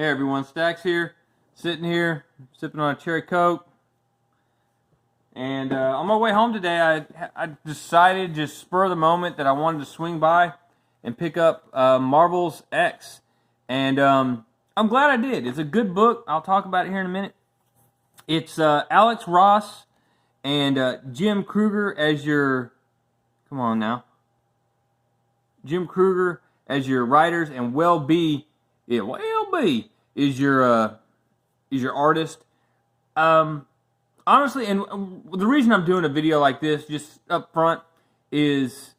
Hey everyone, Stacks here, sitting here, sipping on a cherry Coke. And on my way home today, I decided, just spur of the moment, that I wanted to swing by and pick up Marvel's X. And I'm glad I did. It's a good book. I'll talk about it here in a minute. It's Alex Ross and Jim Krueger as your... Come on now. Jim Krueger as your writers, and Well B is your artist. Honestly, and the reason I'm doing a video like this, just up front, is,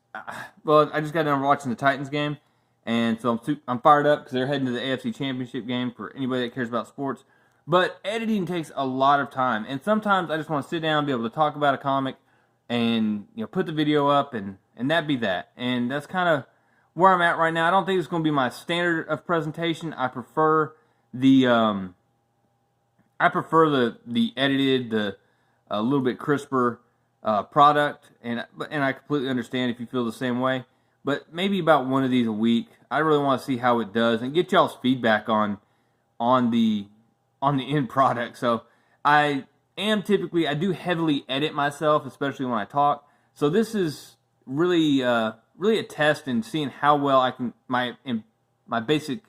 well, I just got done watching the Titans game, and so I'm fired up because they're heading to the AFC Championship game for anybody that cares about sports. But editing takes a lot of time, and sometimes I just want to sit down and be able to talk about a comic, and put the video up, and that be that. And that's kind of where I'm at right now. I don't think it's going to be my standard of presentation. I prefer the edited, a little bit crisper product, and I completely understand if you feel the same way. But maybe about one of these a week. I really want to see how it does and get y'all's feedback on the end product. So I do heavily edit myself, especially when I talk. So this is really a test in seeing how well I can my basic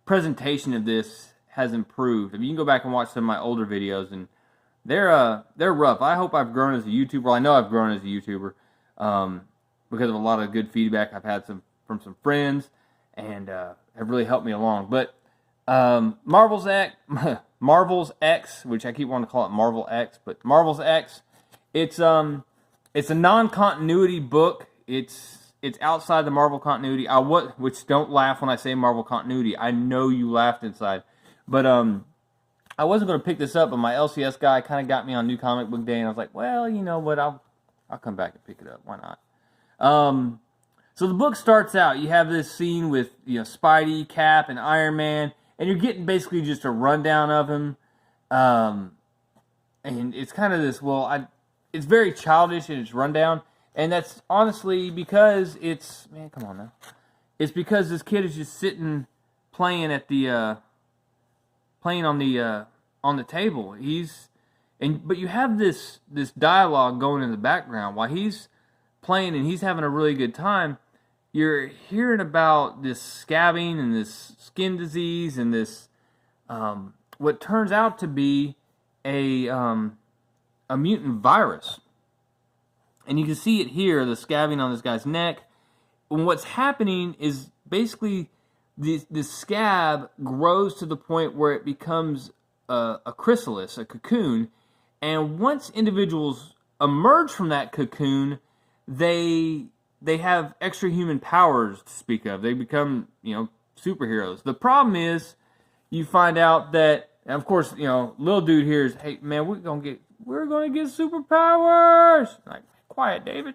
presentation of this has improved. I mean, you can go back and watch some of my older videos, and they're rough. I hope I've grown as a YouTuber. Well, I know I've grown as a YouTuber because of a lot of good feedback I've had from some friends, and have really helped me along. But Marvel's X, which I keep wanting to call it Marvel X, but Marvel's X, it's a non-continuity book. It's outside the Marvel continuity. Which don't laugh when I say Marvel continuity. I know you laughed inside. But I wasn't going to pick this up, but my LCS guy kind of got me on New Comic Book Day, and I was like, well, you know what, I'll come back and pick it up. Why not? So the book starts out, you have this scene with Spidey, Cap, and Iron Man, and you're getting basically just a rundown of him. And it's kind of this, it's very childish in its rundown, and that's honestly because come on now. It's because this kid is just sitting playing at the playing on the table. But you have this dialogue going in the background while he's playing and he's having a really good time. You're hearing about this scabbing and this skin disease and this what turns out to be a mutant virus. And you can see it here, the scabbing on this guy's neck. And what's happening is basically this scab grows to the point where it becomes a chrysalis, a cocoon. And once individuals emerge from that cocoon, they have extra human powers to speak of. They become, superheroes. The problem is, you find out that, and of course, little dude here is, hey man, we're gonna get superpowers. Like, quiet, David.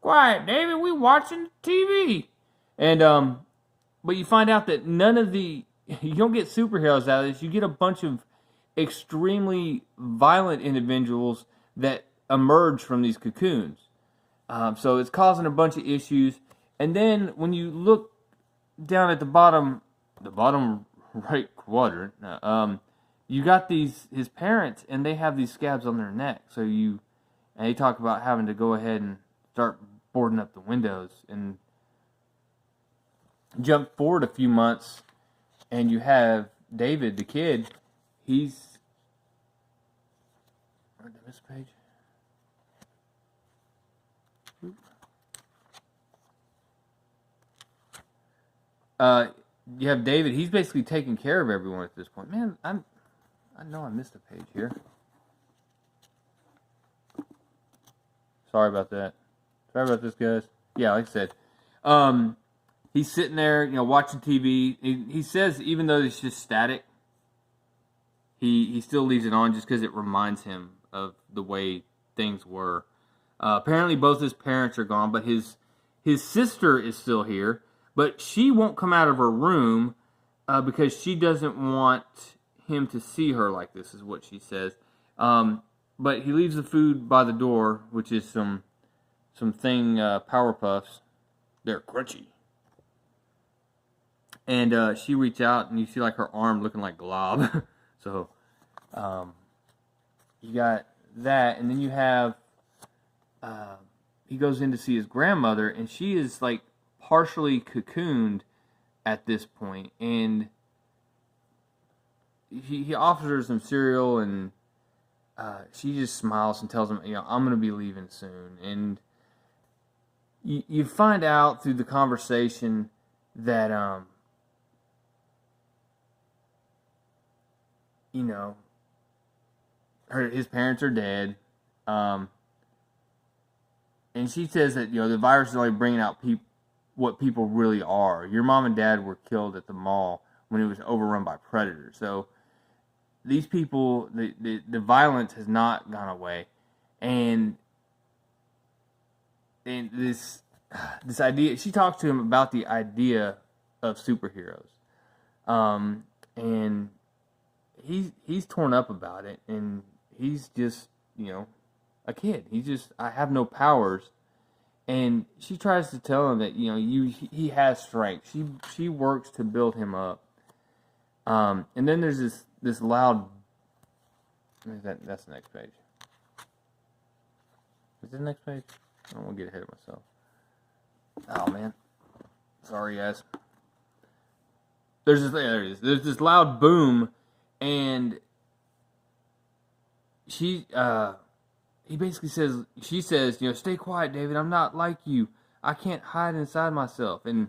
Quiet, David. We watching TV. And but you find out that you don't get superheroes out of this. You get a bunch of extremely violent individuals that emerge from these cocoons. So it's causing a bunch of issues. And then when you look down at the bottom right quadrant, you got his parents, and they have these scabs on their neck. So and they talk about having to go ahead and start boarding up the windows, and jump forward a few months, and you have David, the kid. He's... Where did I miss a page? You have David. He's basically taking care of everyone at this point. Man, I know I missed a page here. Sorry about that. Sorry about this, guys. Yeah, like I said, he's sitting there, watching TV. He says even though it's just static, he still leaves it on just because it reminds him of the way things were. Apparently, both his parents are gone, but his sister is still here. But she won't come out of her room because she doesn't want him to see her like this, is what she says. But he leaves the food by the door, which is some Power Puffs. They're crunchy. And she reach out, and you see like her arm looking like glob. So you got that, and then you have he goes in to see his grandmother, and she is like partially cocooned at this point, and he offers her some cereal, and she just smiles and tells him, I'm going to be leaving soon. And you find out through the conversation that his parents are dead, and she says that the virus is only bringing out what people really are. Your mom and dad were killed at the mall when it was overrun by predators. So these people, the violence has not gone away, and this idea. She talks to him about the idea of superheroes, and he's torn up about it, and he's just a kid. He's just, I have no powers. And she tries to tell him that he has strength. She works to build him up. And then there's this loud. That's the next page. Is it the next page? I don't want to get ahead of myself. Oh man, sorry guys. There it is. There's this loud boom, and he basically says, she says, stay quiet, David. I'm not like you. I can't hide inside myself. And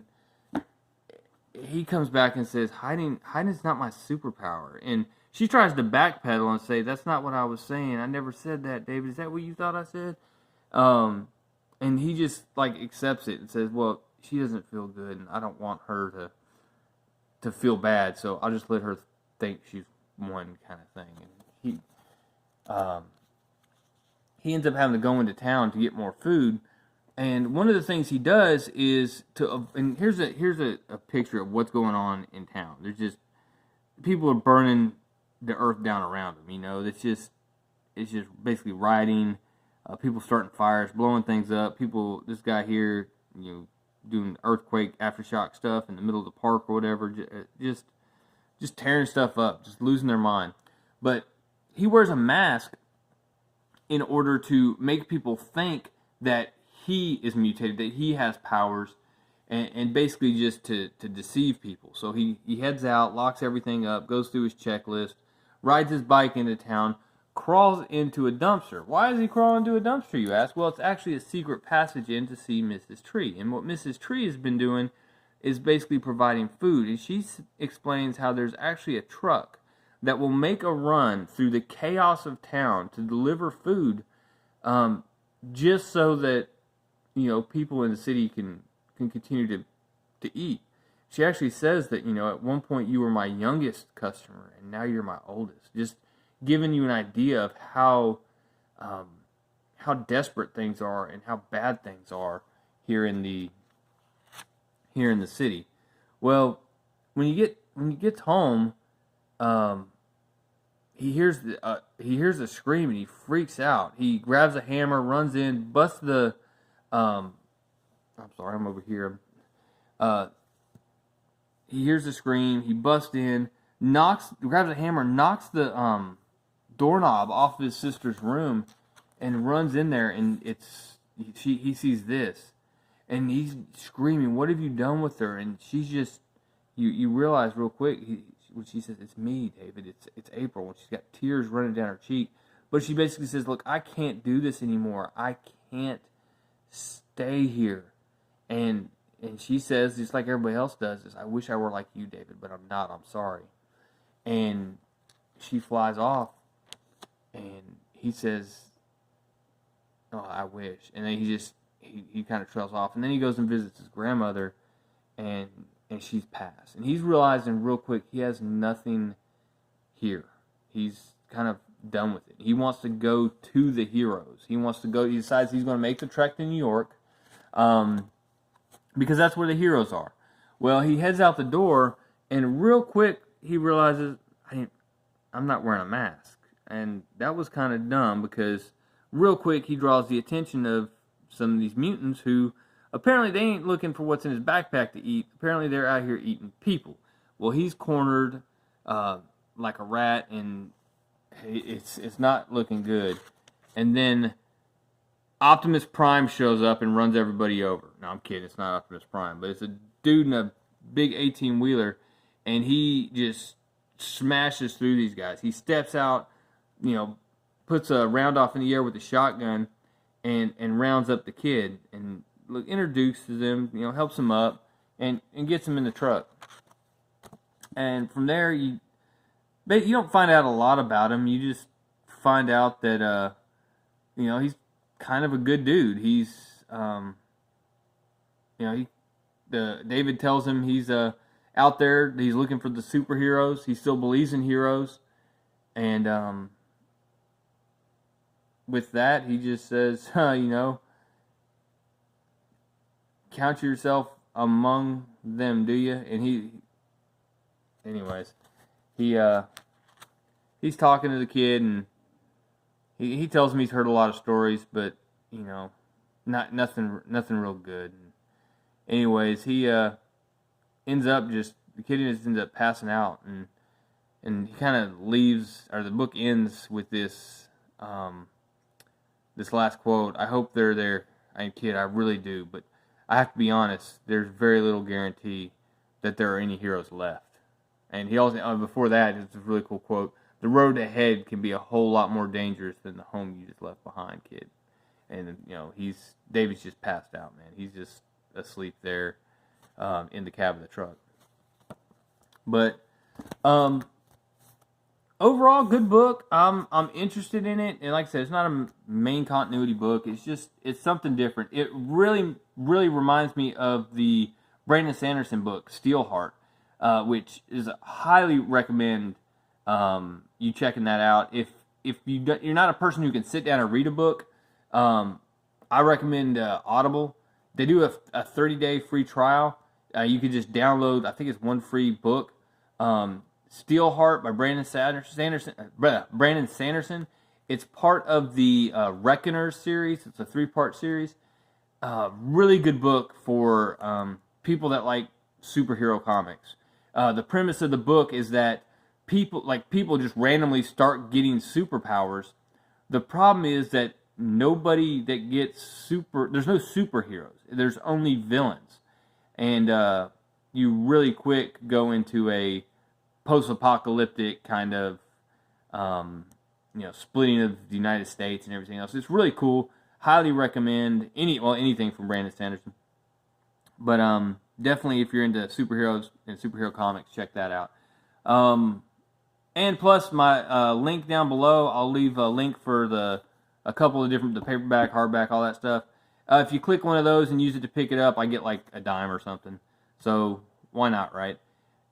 he comes back and says, hiding is not my superpower. And she tries to backpedal and say, that's not what I was saying. I never said that, David. Is that what you thought I said? And he just accepts it and says, well, she doesn't feel good, and I don't want her to feel bad, so I'll just let her think she's one, kind of thing. And he ends up having to go into town to get more food. And one of the things he does is and here's a picture of what's going on in town. There's just, people are burning the earth down around them. It's just basically rioting. People starting fires, blowing things up. This guy here, doing earthquake aftershock stuff in the middle of the park or whatever. Just tearing stuff up, just losing their mind. But he wears a mask in order to make people think that he is mutated, that he has powers, and basically just to deceive people. So he heads out, locks everything up, goes through his checklist, rides his bike into town, crawls into a dumpster. Why is he crawling into a dumpster, you ask? Well, it's actually a secret passage in to see Mrs. Tree. And what Mrs. Tree has been doing is basically providing food. And she explains how there's actually a truck that will make a run through the chaos of town to deliver food, just so that people in the city can continue to eat. She actually says that at one point you were my youngest customer, and now you're my oldest. Just giving you an idea of how desperate things are and how bad things are here in the city. Well, when he gets home, he hears a scream, and he freaks out. He grabs a hammer, runs in, busts the I'm sorry, I'm over here. He hears the scream. He busts in, grabs a hammer, knocks the doorknob off his sister's room, and runs in there. And he sees this, and he's screaming, "What have you done with her?" And she's just, you realize real quick, when she says, "It's me, David. It's April," when she's got tears running down her cheek. But she basically says, "Look, I can't do this anymore. I can't stay here." And she says, just like everybody else does, is, "I wish I were like you, David, but I'm not. I'm sorry." And she flies off, and he says, "Oh, I wish." And then he kind of trails off, and then he goes and visits his grandmother, and she's passed. And he's realizing real quick he has nothing here. He's kind of done with it. He wants to go to the heroes. He decides he's going to make the trek to New York, because that's where the heroes are. Well, he heads out the door, and real quick he realizes, I'm not wearing a mask. And that was kind of dumb, because real quick he draws the attention of some of these mutants who Apparently, they ain't looking for what's in his backpack to eat. Apparently, they're out here eating people. Well, he's cornered like a rat, and it's not looking good. And then Optimus Prime shows up and runs everybody over. No, I'm kidding. It's not Optimus Prime, but it's a dude in a big 18-wheeler, and he just smashes through these guys. He steps out, puts a round off in the air with a shotgun, and rounds up the kid, and introduces him, helps him up, and gets him in the truck. And from there, you don't find out a lot about him. You just find out that, he's kind of a good dude. He's, David tells him he's out there. He's looking for the superheroes. He still believes in heroes, and with that, he just says, count yourself among them, do you? And he's talking to the kid, and he tells him he's heard a lot of stories, but nothing real good. Anyways, he the kid ends up passing out, and he kind of leaves, or the book ends with this this last quote. I hope they're there. I really do, but I have to be honest, there's very little guarantee that there are any heroes left. And he also, before that, it's a really cool quote: the road ahead can be a whole lot more dangerous than the home you just left behind, kid. And, David's just passed out, man. He's just asleep there in the cab of the truck. But overall, good book. I'm interested in it, and like I said, it's not a main continuity book. It's something different. It really, really reminds me of the Brandon Sanderson book, Steelheart, which is highly recommend you checking that out. If you're not a person who can sit down and read a book, I recommend Audible. They do a 30-day free trial. You can just download, I think it's one free book, Steelheart by Brandon Sanderson. It's part of the Reckoners series. It's a 3-part series. Really good book for people that like superhero comics. The premise of the book is that people just randomly start getting superpowers. The problem is that nobody that gets there's no superheroes. There's only villains. And you really quick go into a post-apocalyptic kind of, splitting of the United States and everything else. It's really cool. Highly recommend anything from Brandon Sanderson. But definitely, if you're into superheroes and superhero comics, check that out. And plus, my link down below, I'll leave a link for a couple of different, the paperback, hardback, all that stuff. If you click one of those and use it to pick it up, I get like a dime or something. So why not, right?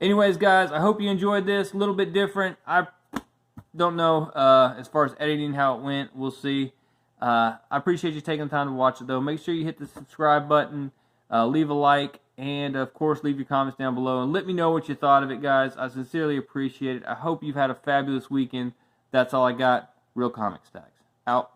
Anyways, guys, I hope you enjoyed this. A little bit different. I don't know as far as editing how it went. We'll see. I appreciate you taking the time to watch it, though. Make sure you hit the subscribe button, leave a like, and, of course, leave your comments down below. And let me know what you thought of it, guys. I sincerely appreciate it. I hope you've had a fabulous weekend. That's all I got. Real Comic Stacks. Out.